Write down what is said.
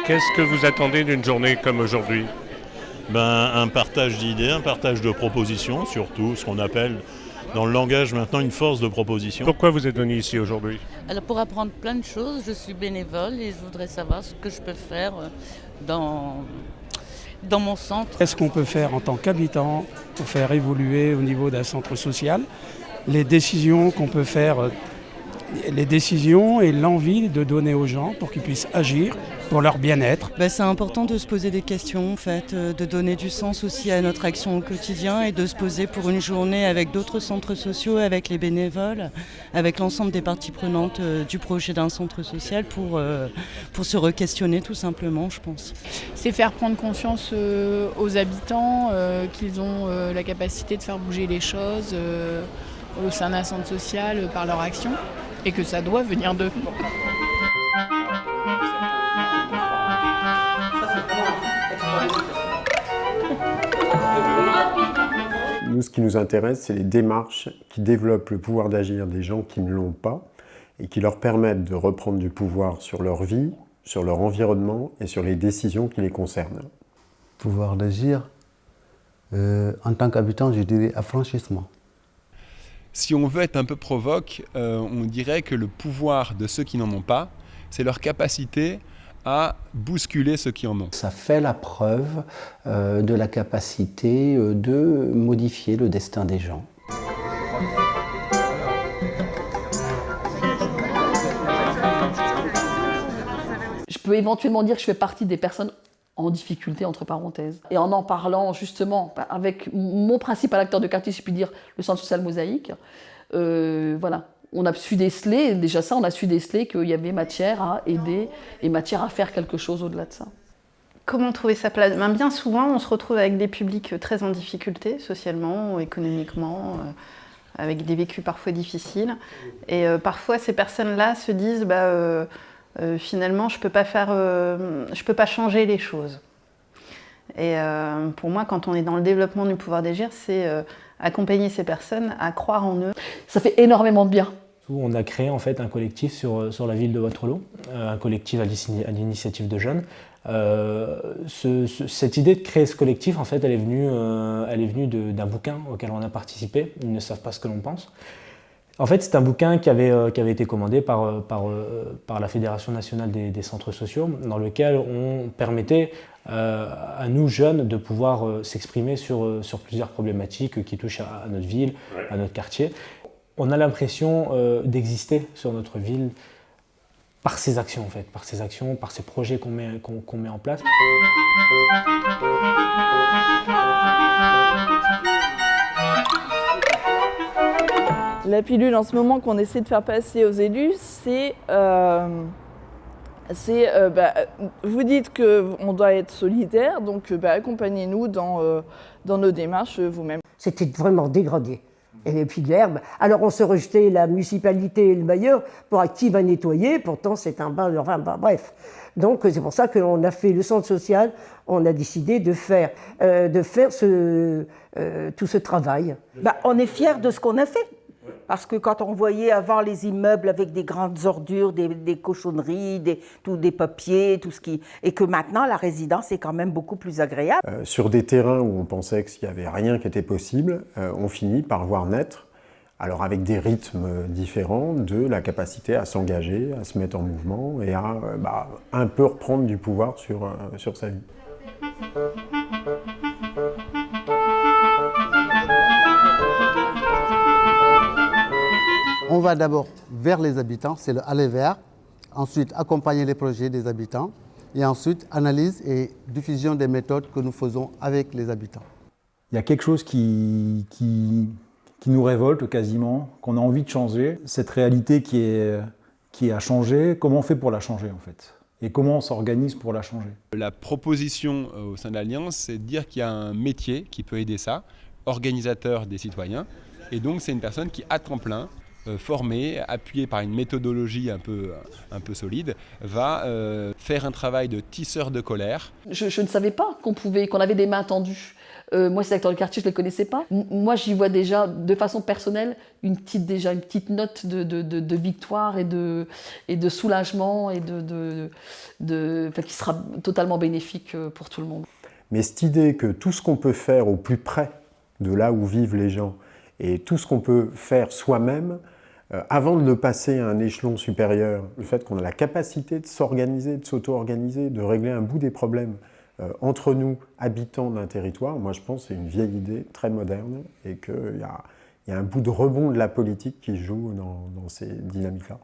Qu'est-ce que vous attendez d'une journée comme aujourd'hui ? Un partage d'idées, un partage de propositions, surtout ce qu'on appelle dans le langage maintenant une force de proposition. Pourquoi vous êtes venu ici aujourd'hui ? Alors pour apprendre plein de choses, je suis bénévole et je voudrais savoir ce que je peux faire dans mon centre. Qu'est-ce qu'on peut faire en tant qu'habitant pour faire évoluer au niveau d'un centre social les décisions qu'on peut faire, les décisions et l'envie de donner aux gens pour qu'ils puissent agir pour leur bien-être. C'est important de se poser des questions, en fait, de donner du sens aussi à notre action au quotidien et de se poser pour une journée avec d'autres centres sociaux, avec les bénévoles, avec l'ensemble des parties prenantes du projet d'un centre social pour se re-questionner tout simplement, je pense. C'est faire prendre conscience aux habitants qu'ils ont la capacité de faire bouger les choses au sein d'un centre social par leur action et que ça doit venir d'eux. Nous, ce qui nous intéresse, c'est les démarches qui développent le pouvoir d'agir des gens qui ne l'ont pas et qui leur permettent de reprendre du pouvoir sur leur vie, sur leur environnement et sur les décisions qui les concernent. Pouvoir d'agir, en tant qu'habitant, je dirais affranchissement. Si on veut être un peu provoque, on dirait que le pouvoir de ceux qui n'en ont pas, c'est leur capacité à bousculer ceux qui en ont. Ça fait la preuve de la capacité de modifier le destin des gens. Je peux éventuellement dire que je fais partie des personnes en difficulté, entre parenthèses. Et en parlant justement avec mon principal acteur de quartier, si je puis dire, le centre social Mosaïque, voilà. On a su déceler, déjà ça, on a su déceler qu'il y avait matière à aider et matière à faire quelque chose au-delà de ça. Comment trouver sa place ? Bien souvent, on se retrouve avec des publics très en difficulté, socialement, économiquement, avec des vécus parfois difficiles. Et parfois, ces personnes-là se disent finalement, je peux pas changer les choses. Et pour moi, quand on est dans le développement du pouvoir d'agir, c'est accompagner ces personnes à croire en eux. Ça fait énormément de bien. On a créé en fait un collectif sur la ville de Waterloo, un collectif à l'initiative de jeunes. Cette idée de créer ce collectif, en fait, elle est venue d'un bouquin auquel on a participé. Ils ne savent pas ce que l'on pense. En fait, c'est un bouquin qui avait été commandé par la Fédération nationale des centres sociaux, dans lequel on permettait à nous jeunes de pouvoir s'exprimer sur plusieurs problématiques qui touchent à notre ville, à notre quartier. On a l'impression d'exister sur notre ville par ces actions, en fait, par ces projets qu'on met en place. La pilule en ce moment qu'on essaie de faire passer aux élus, vous dites qu'on doit être solidaire, donc accompagnez-nous dans nos démarches vous-même. C'était vraiment dégradé. Et puis de l'herbe. Alors on se rejetait la municipalité et le bailleur pour qui va nettoyer, pourtant c'est un bain, bref. Donc c'est pour ça qu'on a fait le centre social, on a décidé de faire tout ce travail. On est fiers de ce qu'on a fait. Parce que quand on voyait avant les immeubles avec des grandes ordures, des cochonneries, des papiers, et que maintenant la résidence est quand même beaucoup plus agréable. Sur des terrains où on pensait qu'il n'y avait rien qui était possible, on finit par voir naître, alors avec des rythmes différents, de la capacité à s'engager, à se mettre en mouvement et à un peu reprendre du pouvoir sur sa vie. On va d'abord vers les habitants, c'est le aller vers, ensuite accompagner les projets des habitants et ensuite analyse et diffusion des méthodes que nous faisons avec les habitants. Il y a quelque chose qui nous révolte quasiment, qu'on a envie de changer. Cette réalité qui a changé, comment on fait pour la changer en fait ? Et comment on s'organise pour la changer ? La proposition au sein de l'Alliance, c'est de dire qu'il y a un métier qui peut aider ça, organisateur des citoyens. Et donc c'est une personne qui, à temps plein, formé, appuyé par une méthodologie un peu solide, va faire un travail de tisseur de colère. Je ne savais pas qu'on avait des mains tendues. Moi, ces acteurs de quartier, je ne les connaissais pas. Moi, j'y vois déjà, de façon personnelle, une petite note de victoire et de soulagement et qui sera totalement bénéfique pour tout le monde. Mais cette idée que tout ce qu'on peut faire au plus près de là où vivent les gens et tout ce qu'on peut faire soi-même, avant de le passer à un échelon supérieur, le fait qu'on a la capacité de s'organiser, de s'auto-organiser, de régler un bout des problèmes entre nous, habitants d'un territoire, moi je pense que c'est une vieille idée très moderne et qu'il y a un bout de rebond de la politique qui joue dans ces dynamiques-là.